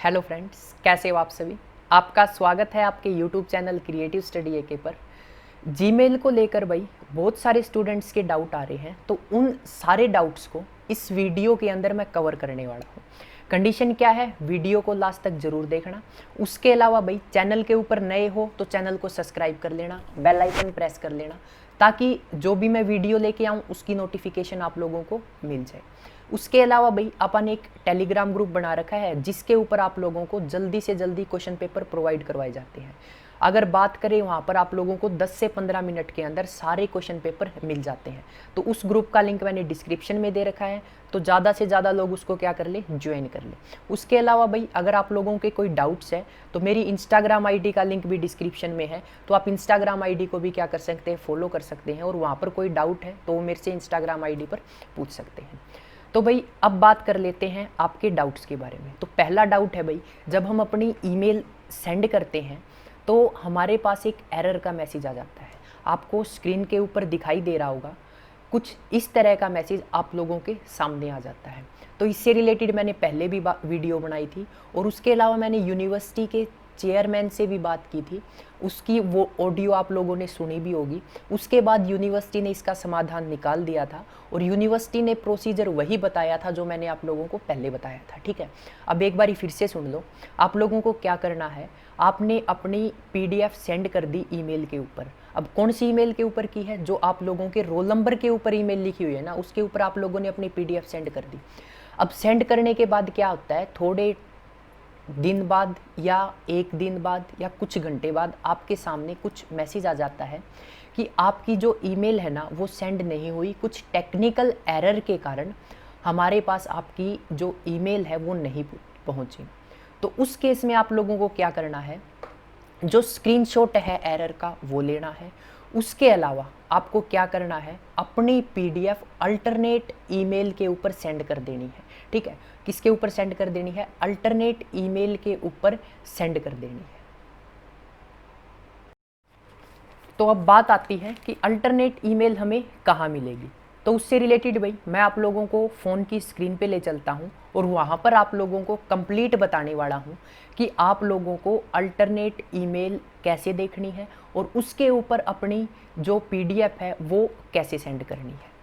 Hello friends, कैसे हो आप सभी। आपका स्वागत है आपके यूट्यूब चैनल क्रिएटिव स्टडी एके पर। जीमेल को लेकर भाई बहुत सारे स्टूडेंट्स के डाउट आ रहे हैं, तो उन सारे डाउट्स को इस वीडियो के अंदर मैं कवर करने वाला हूँ। कंडीशन क्या है, वीडियो को लास्ट तक ज़रूर देखना। उसके अलावा भाई चैनल के ऊपर नए हो तो चैनल को सब्सक्राइब कर लेना, बेल आइकन प्रेस कर लेना, ताकि जो भी मैं वीडियो लेके आऊँ उसकी नोटिफिकेशन आप लोगों को मिल जाए। उसके अलावा भाई अपन एक टेलीग्राम ग्रुप बना रखा है जिसके ऊपर आप लोगों को जल्दी से जल्दी क्वेश्चन पेपर प्रोवाइड करवाए जाते हैं। अगर बात करें वहाँ पर आप लोगों को 10 से 15 मिनट के अंदर सारे क्वेश्चन पेपर मिल जाते हैं। तो उस ग्रुप का लिंक मैंने डिस्क्रिप्शन में दे रखा है, तो ज़्यादा से ज़्यादा लोग उसको क्या कर ले, ज्वाइन कर ले। उसके अलावा भाई अगर आप लोगों के कोई डाउट्स है तो मेरी इंस्टाग्राम आईडी का लिंक भी डिस्क्रिप्शन में है, तो आप इंस्टाग्राम आईडी को भी क्या कर सकते हैं, फॉलो कर सकते हैं, और वहाँ पर कोई डाउट है तो वो मेरे से इंस्टाग्राम आईडी पर पूछ सकते हैं। तो भाई अब बात कर लेते हैं आपके डाउट्स के बारे में। तो पहला डाउट है भाई, जब हम अपनी ईमेल सेंड करते हैं तो हमारे पास एक एरर का मैसेज आ जाता है। आपको स्क्रीन के ऊपर दिखाई दे रहा होगा, कुछ इस तरह का मैसेज आप लोगों के सामने आ जाता है। तो इससे रिलेटेड मैंने पहले भी वीडियो बनाई थी, और उसके अलावा मैंने यूनिवर्सिटी के चेयरमैन से भी बात की थी, उसकी वो ऑडियो आप लोगों ने सुनी भी होगी। उसके बाद यूनिवर्सिटी ने इसका समाधान निकाल दिया था, और यूनिवर्सिटी ने प्रोसीजर वही बताया था जो मैंने आप लोगों को पहले बताया था। ठीक है, अब एक बार फिर से सुन लो। आप लोगों को क्या करना है, आपने अपनी पीडीएफ सेंड कर दी ईमेल के ऊपर। अब कौन सी ईमेल के ऊपर की है, जो आप लोगों के रोल नंबर के ऊपर ईमेल लिखी हुई है ना, उसके ऊपर आप लोगों ने अपनी पीडीएफ सेंड कर दी। अब सेंड करने के बाद क्या होता है, थोड़े दिन बाद या एक दिन बाद या कुछ घंटे बाद आपके सामने कुछ मैसेज आ जाता है कि आपकी जो ईमेल है ना वो सेंड नहीं हुई, कुछ टेक्निकल एरर के कारण हमारे पास आपकी जो ईमेल है वो नहीं पहुंची। तो उस केस में आप लोगों को क्या करना है, जो स्क्रीनशॉट है एरर का वो लेना है। उसके अलावा आपको क्या करना है, अपनी पीडीएफ अल्टरनेट ईमेल के ऊपर सेंड कर देनी है। ठीक है, किसके ऊपर सेंड कर देनी है, अल्टरनेट ईमेल के ऊपर सेंड कर देनी है। तो अब बात आती है कि अल्टरनेट ईमेल हमें कहाँ मिलेगी। तो उससे रिलेटेड भाई मैं आप लोगों को फ़ोन की स्क्रीन पे ले चलता हूँ, और वहाँ पर आप लोगों को कंप्लीट बताने वाला हूँ कि आप लोगों को अल्टरनेट ईमेल कैसे देखनी है, और उसके ऊपर अपनी जो पीडीएफ है वो कैसे सेंड करनी है।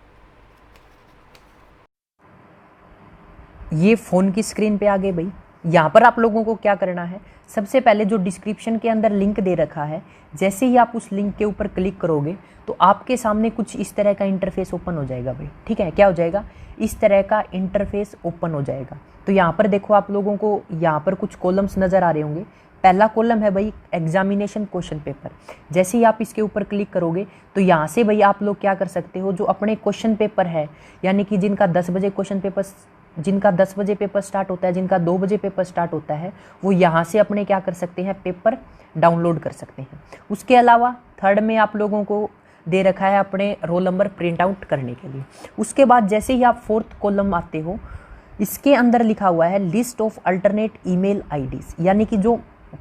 ये फ़ोन की स्क्रीन पे आ गए भाई। यहाँ पर आप लोगों को क्या करना है, सबसे पहले जो डिस्क्रिप्शन के अंदर लिंक दे रखा है, जैसे ही आप उस लिंक के ऊपर क्लिक करोगे तो आपके सामने कुछ इस तरह का इंटरफेस ओपन हो जाएगा भाई। ठीक है, क्या हो जाएगा, इस तरह का इंटरफेस ओपन हो जाएगा। तो यहाँ पर देखो, आप लोगों को यहाँ पर कुछ कॉलम्स नज़र आ रहे होंगे। पहला कॉलम है भाई एग्जामिनेशन क्वेश्चन पेपर। जैसे ही आप इसके ऊपर क्लिक करोगे तो यहाँ से भाई आप लोग क्या कर सकते हो, जो अपने क्वेश्चन पेपर है, यानी कि जिनका 10 बजे पेपर स्टार्ट होता है, जिनका 2 बजे पेपर स्टार्ट होता है, वो यहाँ से अपने क्या कर सकते हैं, पेपर डाउनलोड कर सकते हैं। उसके अलावा थर्ड में आप लोगों को दे रखा है अपने रोल नंबर प्रिंट आउट करने के लिए। उसके बाद जैसे ही आप फोर्थ कॉलम आते हो, इसके अंदर लिखा हुआ है list of alternate email IDs, यानी कि जो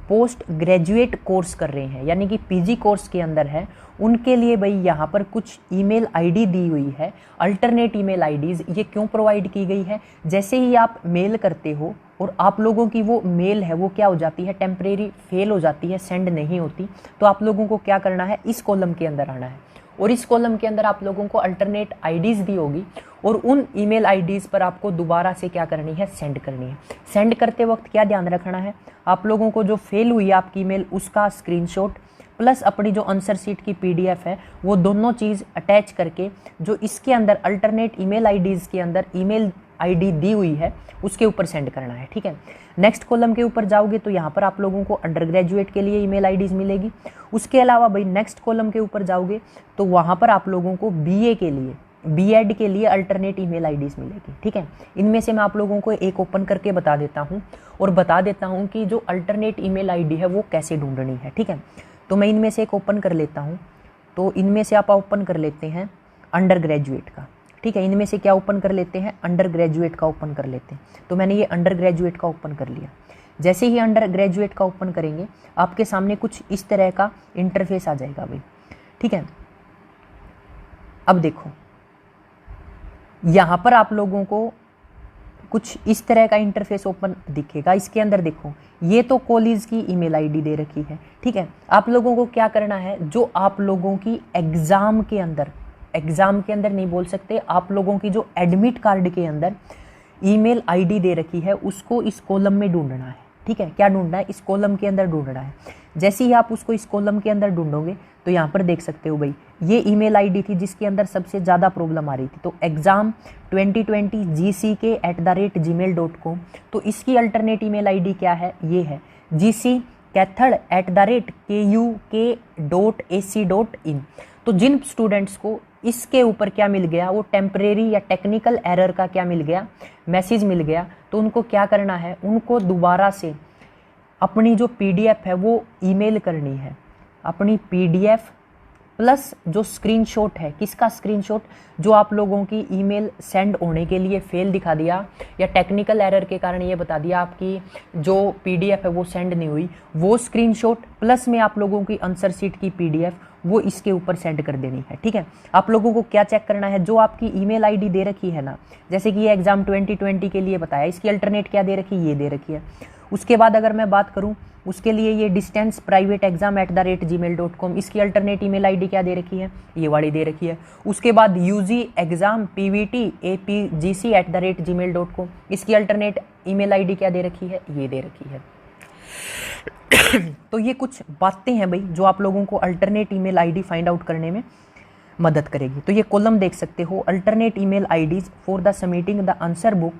पोस्ट ग्रेजुएट कोर्स कर रहे हैं, यानी कि पीजी कोर्स के अंदर है, उनके लिए भाई यहाँ पर कुछ ईमेल आईडी दी हुई है, अल्टरनेट ईमेल आईडीज़। ये क्यों प्रोवाइड की गई है, जैसे ही आप मेल करते हो और आप लोगों की वो मेल है वो क्या हो जाती है, टेम्परेरी फेल हो जाती है, सेंड नहीं होती, तो आप लोगों को क्या करना है, इस कॉलम के अंदर आना है, और इस कॉलम के अंदर आप लोगों को अल्टरनेट आईडीज़ दी होगी, और उन ईमेल आईडीज़ पर आपको दोबारा से क्या करनी है, सेंड करनी है। सेंड करते वक्त क्या ध्यान रखना है, आप लोगों को जो फेल हुई आपकी ईमेल उसका स्क्रीनशॉट प्लस अपनी जो आंसर शीट की पीडीएफ है वो दोनों चीज़ अटैच करके, जो इसके अंदर अल्टरनेट ईमेल आईडीज़ के अंदर ईमेल आईडी दी हुई है उसके ऊपर सेंड करना है। ठीक है, नेक्स्ट कॉलम के ऊपर जाओगे तो यहाँ पर आप लोगों को अंडर ग्रेजुएट के लिए ईमेल आईडीज़ मिलेगी। उसके अलावा भाई नेक्स्ट कॉलम के ऊपर जाओगे तो वहाँ पर आप लोगों को बीए के लिए, बीएड के लिए अल्टरनेट ईमेल आईडीज़ मिलेगी। ठीक है, इनमें से मैं आप लोगों को एक ओपन करके बता देता हूँ, और बता देता हूँ कि जो अल्टरनेट ईमेल आईडी है वो कैसे ढूंढनी है। ठीक है, तो मैं इनमें से एक ओपन कर लेता हूँ। तो इनमें से आप ओपन कर लेते हैं अंडर ग्रेजुएट का। ठीक है, इनमें से क्या ओपन कर लेते हैं, अंडर ग्रेजुएट का ओपन कर लेते हैं। तो मैंने ये अंडर ग्रेजुएट का ओपन कर लिया। जैसे ही अंडर ग्रेजुएट का ओपन करेंगे आपके सामने कुछ इस तरह का इंटरफेस आ जाएगा भाई। ठीक है, अब देखो यहाँ पर आप लोगों को कुछ इस तरह का इंटरफेस ओपन दिखेगा। इसके अंदर देखो, ये तो कॉलेज की ईमेल आईडी दे रखी है, ठीक है। आप लोगों को क्या करना है, जो आप लोगों की एग्जाम के अंदर नहीं बोल सकते, आप लोगों की जो एडमिट कार्ड के अंदर ईमेल आईडी दे रखी है उसको इस कॉलम में ढूंढना है, ठीक है। क्या ढूंढना है, इस कॉलम के अंदर ढूंढना है। जैसे ही आप उसको इस कॉलम के अंदर ढूंढोगे तो यहाँ पर देख सकते हो भाई, ये ईमेल आईडी थी जिसके अंदर सबसे ज़्यादा प्रॉब्लम आ रही थी, तो एग्जाम 2020 gck@gmail.com। तो इसकी अल्टरनेट ईमेल आईडी क्या है, ये है gc@kuk.ac.in। तो जिन स्टूडेंट्स को इसके ऊपर क्या मिल गया, वो टेम्परेरी या टेक्निकल एरर का क्या मिल गया, मैसेज मिल गया, तो उनको क्या करना है, उनको दोबारा से अपनी जो पीडीएफ है वो ईमेल करनी है। अपनी पीडीएफ प्लस जो स्क्रीनशॉट है, किसका स्क्रीनशॉट, जो आप लोगों की ईमेल सेंड होने के लिए फेल दिखा दिया या टेक्निकल एरर के कारण ये बता दिया आपकी जो पीडीएफ है वो सेंड नहीं हुई, वो स्क्रीनशॉट प्लस में आप लोगों की आंसर शीट की पीडीएफ वो इसके ऊपर सेंड कर देनी है, ठीक है। आप लोगों को क्या चेक करना है, जो आपकी ईमेल आईडी दे रखी है ना, जैसे कि ये एग्जाम 2020 के लिए बताया, इसकी अल्टरनेट क्या दे रखी, ये दे रखी है। उसके बाद अगर मैं बात करूं, उसके लिए ये डिस्टेंस प्राइवेट एग्जाम @gmail.com, इसकी अल्टरनेट ईमेल आईडी क्या दे रखी है, ये वाली दे रखी है। उसके बाद UG exam PVT APGC @gmail.com, इसकी अल्टरनेट ईमेल आईडी क्या दे रखी है, ये दे रखी है। तो ये कुछ बातें हैं भाई जो आप लोगों को alternate email ID find out करने में मदद करेगी। तो ये कॉलम देख सकते हो, alternate email IDs for the submitting the answer book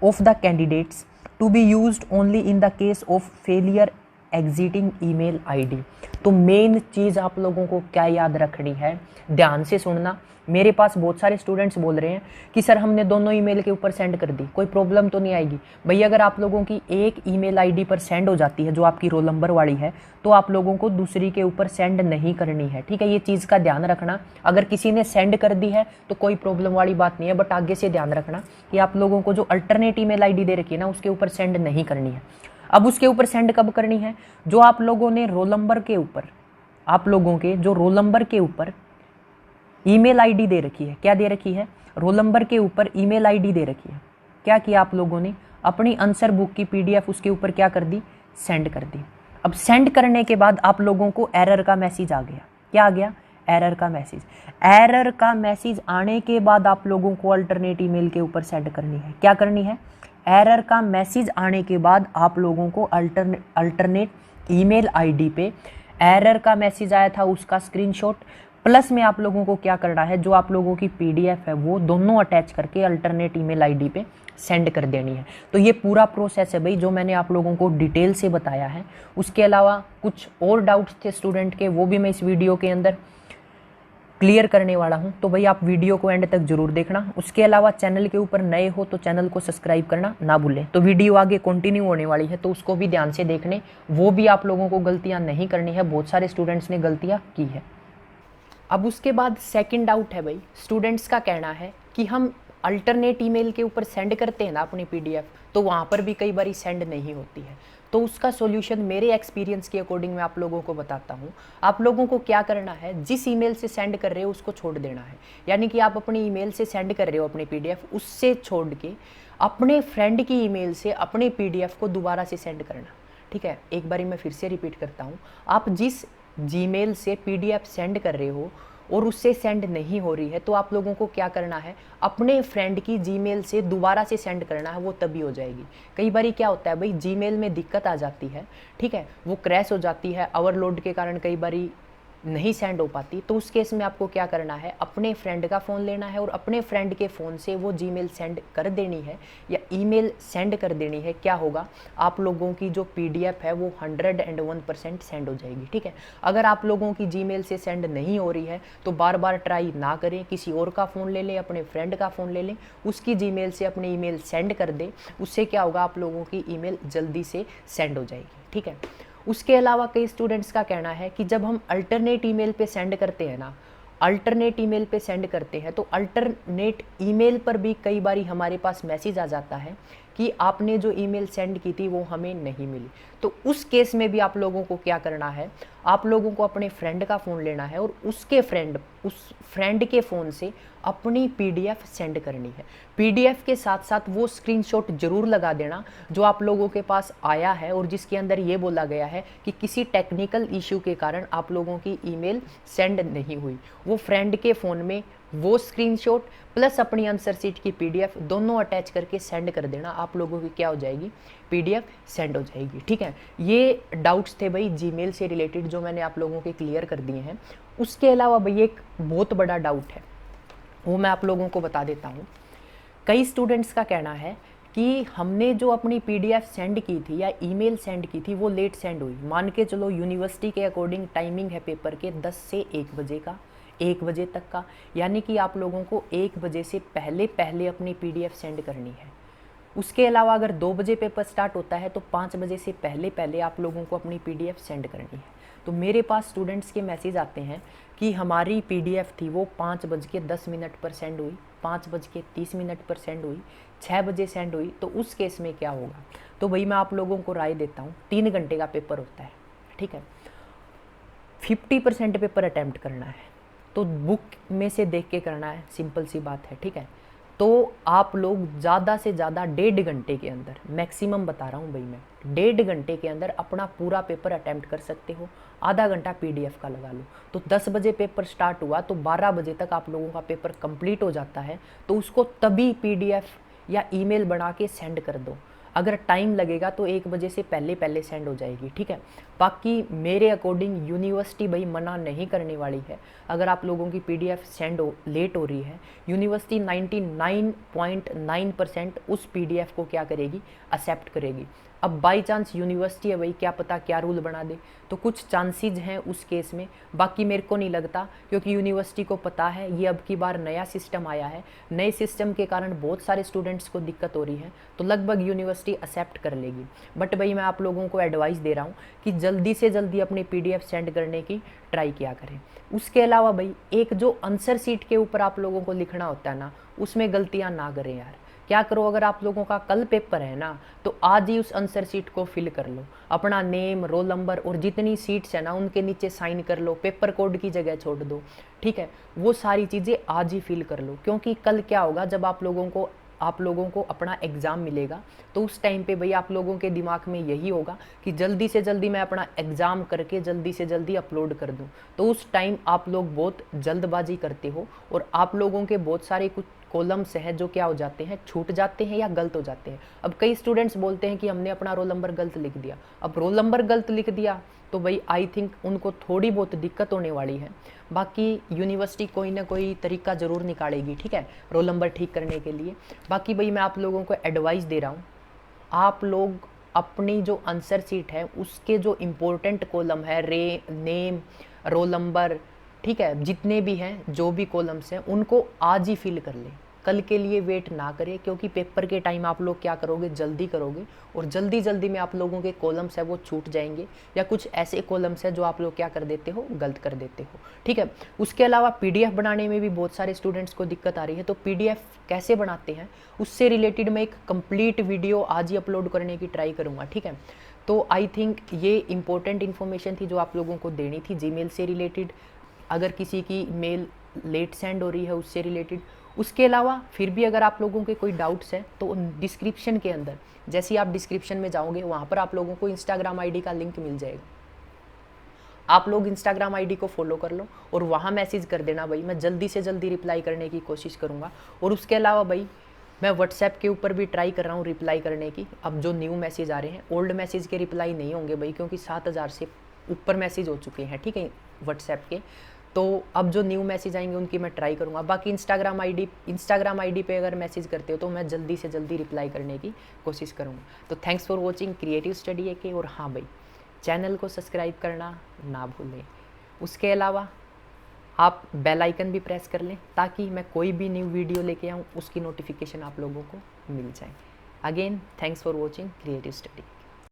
of the candidates to be used only in the case of failure existing email ID. तो मेन चीज़ आप लोगों को क्या याद रखनी है, ध्यान से सुनना। मेरे पास बहुत सारे स्टूडेंट्स बोल रहे हैं कि सर हमने दोनों ईमेल के ऊपर सेंड कर दी, कोई प्रॉब्लम तो नहीं आएगी। भैया अगर आप लोगों की एक ईमेल आईडी पर सेंड हो जाती है जो आपकी रोल नंबर वाली है, तो आप लोगों को दूसरी के ऊपर सेंड नहीं करनी है, ठीक है। ये चीज़ का ध्यान रखना। अगर किसी ने सेंड कर दी है तो कोई प्रॉब्लम वाली बात नहीं है, बट आगे से ध्यान रखना कि आप लोगों को जो अल्टरनेट ईमेल आईडी दे रखी है ना, उसके ऊपर सेंड नहीं करनी है। अब उसके ऊपर सेंड कब करनी है, जो आप लोगों ने रोल नंबर के ऊपर, आप लोगों के जो रोल नंबर के ऊपर ईमेल आईडी दे रखी है, क्या दे रखी है, रोल नंबर के ऊपर ईमेल आईडी दे रखी है, क्या किया आप लोगों ने, अपनी आंसर बुक की पीडीएफ उसके ऊपर क्या कर दी, सेंड कर दी। अब सेंड करने के बाद आप लोगों को एरर का मैसेज आ गया, क्या आ गया, एरर का मैसेज। एरर का मैसेज आने के बाद आप लोगों को अल्टरनेट ईमेल के ऊपर सेंड करनी है, क्या करनी है, एरर का मैसेज आने के बाद आप लोगों को अल्टरनेट ईमेल आईडी पे एरर का मैसेज आया था उसका स्क्रीनशॉट प्लस में आप लोगों को क्या करना है, जो आप लोगों की पीडीएफ है वो दोनों अटैच करके अल्टरनेट ईमेल आईडी पे सेंड कर देनी है। तो ये पूरा प्रोसेस है भाई जो मैंने आप लोगों को डिटेल से बताया है। उसके अलावा कुछ और डाउट्स थे स्टूडेंट के, वो भी मैं इस वीडियो के अंदर क्लियर करने वाला हूं, तो भाई आप वीडियो को एंड तक जरूर देखना। उसके अलावा चैनल के ऊपर नए हो तो चैनल को सब्सक्राइब करना ना भूलें। तो वीडियो आगे कंटिन्यू होने वाली है तो उसको भी ध्यान से देखने, वो भी आप लोगों को गलतियां नहीं करनी है, बहुत सारे स्टूडेंट्स ने गलतियां की है। अब उसके बाद सेकंड डाउट है भाई, स्टूडेंट्स का कहना है कि हम अल्टरनेट ईमेल के ऊपर सेंड करते हैं ना अपनी पीडीएफ, तो वहाँ पर भी कई बार सेंड नहीं होती है। तो उसका सॉल्यूशन मेरे एक्सपीरियंस के अकॉर्डिंग मैं आप लोगों को बताता हूँ। आप लोगों को क्या करना है, जिस ईमेल से सेंड कर रहे हो उसको छोड़ देना है। यानी कि आप अपनी ईमेल से सेंड कर रहे हो अपनी पीडीएफ, उससे छोड़ के अपने फ्रेंड की ईमेल से अपने पीडीएफ को दोबारा से सेंड करना, ठीक है। एक बारी मैं फिर से रिपीट करता हूँ, आप जिस जीमेल से पीडीएफ सेंड कर रहे हो और उससे सेंड नहीं हो रही है, तो आप लोगों को क्या करना है, अपने फ्रेंड की जीमेल से दोबारा से सेंड करना है, वो तभी हो जाएगी। कई बार क्या होता है भाई, जीमेल में दिक्कत आ जाती है, ठीक है, वो क्रैश हो जाती है, ओवरलोड के कारण कई बार नहीं सेंड हो पाती। तो उस केस में आपको क्या करना है, अपने फ्रेंड का फ़ोन लेना है और अपने फ्रेंड के फ़ोन से वो जीमेल सेंड कर देनी है या ईमेल सेंड कर देनी है। क्या होगा, आप लोगों की जो पीडीएफ है वो 101% सेंड हो जाएगी, ठीक है। अगर आप लोगों की जीमेल से सेंड नहीं हो रही है तो बार बार ट्राई ना करें, किसी और का फ़ोन ले लें, अपने फ्रेंड का फ़ोन ले लें, उसकी जीमेल से अपनी ईमेल सेंड कर दें। उससे क्या होगा, आप लोगों की ईमेल जल्दी से सेंड हो जाएगी, ठीक है। उसके अलावा कई स्टूडेंट्स का कहना है कि जब हम अल्टरनेट ईमेल पे सेंड करते हैं ना, अल्टरनेट ईमेल पे सेंड करते हैं तो अल्टरनेट ईमेल पर भी कई बारी हमारे पास मैसेज आ जाता है कि आपने जो ईमेल सेंड की थी वो हमें नहीं मिली, तो उस केस में भी आप लोगों को क्या करना है, आप लोगों को अपने फ्रेंड का फ़ोन लेना है और उस फ्रेंड के फ़ोन से अपनी पीडीएफ सेंड करनी है। पीडीएफ के साथ साथ वो स्क्रीनशॉट जरूर लगा देना जो आप लोगों के पास आया है और जिसके अंदर ये बोला गया है कि किसी टेक्निकल इश्यू के कारण आप लोगों की ईमेल सेंड नहीं हुई। वो फ्रेंड के फ़ोन में वो स्क्रीनशॉट प्लस अपनी आंसर शीट की पीडीएफ दोनों अटैच करके सेंड कर देना, आप लोगों की क्या हो जाएगी, पीडीएफ सेंड हो जाएगी। ठीक है, ये डाउट्स थे भाई जीमेल से रिलेटेड जो मैंने आप लोगों के क्लियर कर दिए हैं। उसके अलावा भाई एक बहुत बड़ा डाउट है, वो मैं आप लोगों को बता देता हूँ। कई स्टूडेंट्स का कहना है कि हमने जो अपनी पीडीएफ सेंड की थी या ईमेल सेंड की थी वो लेट सेंड हुई। मान के चलो यूनिवर्सिटी के अकॉर्डिंग टाइमिंग है पेपर के 10 से 1 बजे का, 1 बजे तक का, यानी कि आप लोगों को 1 बजे से पहले पहले अपनी पीडीएफ सेंड करनी है। उसके अलावा अगर 2 बजे पेपर स्टार्ट होता है तो 5 बजे से पहले पहले आप लोगों को अपनी पीडीएफ सेंड करनी है। तो मेरे पास स्टूडेंट्स के मैसेज आते हैं कि हमारी पीडीएफ थी वो 5:10 पर सेंड हुई, 5:30 पर सेंड हुई, 6 बजे सेंड हुई, तो उस केस में क्या होगा। तो भाई मैं आप लोगों को राय देता हूँ, 3 घंटे का पेपर होता है, ठीक है, 50% पेपर अटैम्प्ट करना है, तो बुक में से देख के करना है, सिंपल सी बात है। ठीक है, तो आप लोग ज़्यादा से ज़्यादा 1.5 घंटे के अंदर, मैक्सिमम बता रहा हूँ भाई मैं, 1.5 घंटे के अंदर अपना पूरा पेपर अटैम्प्ट कर सकते हो। आधा घंटा पीडीएफ का लगा लो, तो 10 बजे पेपर स्टार्ट हुआ तो 12 बजे तक आप लोगों का पेपर कंप्लीट हो जाता है। तो उसको तभी पीडीएफ या ईमेल बना के सेंड कर दो। अगर टाइम लगेगा तो 1 बजे से पहले पहले सेंड हो जाएगी। ठीक है, बाकी मेरे अकॉर्डिंग यूनिवर्सिटी भाई मना नहीं करने वाली है। अगर आप लोगों की पीडीएफ लेट हो रही है, यूनिवर्सिटी 99.9% उस पीडीएफ को क्या करेगी, एक्सेप्ट करेगी। अब बाई चांस यूनिवर्सिटी है भाई, क्या पता क्या रूल बना दे, तो कुछ चांसेज हैं उस केस में, बाकी मेरे को नहीं लगता, क्योंकि यूनिवर्सिटी को पता है ये अब की बार नया सिस्टम आया है, नए सिस्टम के कारण बहुत सारे स्टूडेंट्स को दिक्कत हो रही है, तो लगभग यूनिवर्सिटी एक्सेप्ट कर लेगी। बट भाई मैं आप लोगों को एडवाइस दे रहा हूँ कि जल्दी से जल्दी अपनी पीडीएफ सेंड करने की ट्राई किया करें। उसके अलावा भाई एक जो आंसर शीट के ऊपर आप लोगों को लिखना होता है ना, उसमें गलतियाँ ना करें यार। क्या करो, अगर आप लोगों का कल पेपर है ना, तो आज ही उस आंसर शीट को फिल कर लो, अपना नेम, रोल नंबर और जितनी सीट्स है ना उनके नीचे साइन कर लो, पेपर कोड की जगह छोड़ दो। ठीक है, वो सारी चीज़ें आज ही फिल कर लो, क्योंकि कल क्या होगा, जब आप लोगों को अपना एग्ज़ाम मिलेगा तो उस टाइम पे भाई आप लोगों के दिमाग में यही होगा कि जल्दी से जल्दी मैं अपना एग्ज़ाम करके जल्दी से जल्दी अपलोड कर दूं। तो उस टाइम आप लोग बहुत जल्दबाजी करते हो और आप लोगों के बहुत सारे कुछ कॉलम्स हैं जो क्या हो जाते हैं, छूट जाते हैं या गलत हो जाते हैं। अब कई स्टूडेंट्स बोलते हैं कि हमने अपना रोल नंबर गलत लिख दिया। अब रोल नंबर गलत लिख दिया तो भाई आई थिंक उनको थोड़ी बहुत दिक्कत होने वाली है। बाकी यूनिवर्सिटी कोई ना कोई तरीका ज़रूर निकालेगी, ठीक है, रोल नंबर ठीक करने के लिए। बाकी भाई मैं आप लोगों को एडवाइस दे रहा हूँ, आप लोग अपनी जो आंसर शीट है उसके जो इम्पोर्टेंट कॉलम है, नेम, रोल नंबर, ठीक है, जितने भी हैं जो भी कॉलम्स हैं उनको आज ही फिल कर लें, कल के लिए वेट ना करें, क्योंकि पेपर के टाइम आप लोग क्या करोगे, जल्दी करोगे और जल्दी जल्दी में आप लोगों के कॉलम्स है वो छूट जाएंगे, या कुछ ऐसे कॉलम्स है जो आप लोग क्या कर देते हो, गलत कर देते हो। ठीक है, उसके अलावा पीडीएफ बनाने में भी बहुत सारे स्टूडेंट्स को दिक्कत आ रही है, तो पीडीएफ कैसे बनाते हैं उससे रिलेटेड मैं एक कंप्लीट वीडियो आज ही अपलोड करने की ट्राई करूँगा। ठीक है, तो आई थिंक ये इंपॉर्टेंट इन्फॉर्मेशन थी जो आप लोगों को देनी थी जीमेल से रिलेटेड, अगर किसी की मेल लेट सेंड हो रही है उससे रिलेटेड। उसके अलावा फिर भी अगर आप लोगों के कोई डाउट्स हैं तो डिस्क्रिप्शन के अंदर, जैसे ही आप डिस्क्रिप्शन में जाओगे वहाँ पर आप लोगों को इंस्टाग्राम आईडी का लिंक मिल जाएगा, आप लोग इंस्टाग्राम आईडी को फॉलो कर लो और वहाँ मैसेज कर देना भाई, मैं जल्दी से जल्दी रिप्लाई करने की कोशिश करूँगा। और उसके अलावा भाई मैं व्हाट्सएप के ऊपर भी ट्राई कर रहा हूँ रिप्लाई करने की। अब जो न्यू मैसेज आ रहे हैं, ओल्ड मैसेज के रिप्लाई नहीं होंगे भाई, क्योंकि 7000 से ऊपर मैसेज हो चुके हैं, ठीक है, व्हाट्सएप के। तो अब जो न्यू मैसेज आएंगे उनकी मैं ट्राई करूँगा। बाकी इंस्टाग्राम आईडी पे अगर मैसेज करते हो तो मैं जल्दी से जल्दी रिप्लाई करने की कोशिश करूँगा। तो thanks for watching creative study AK, और हाँ भाई चैनल को सब्सक्राइब करना ना भूलें। उसके अलावा आप बेल आइकन भी प्रेस कर लें ताकि मैं कोई भी न्यू वीडियो लेके आऊँ उसकी नोटिफिकेशन आप लोगों को मिल जाए। Again thanks for watching creative study.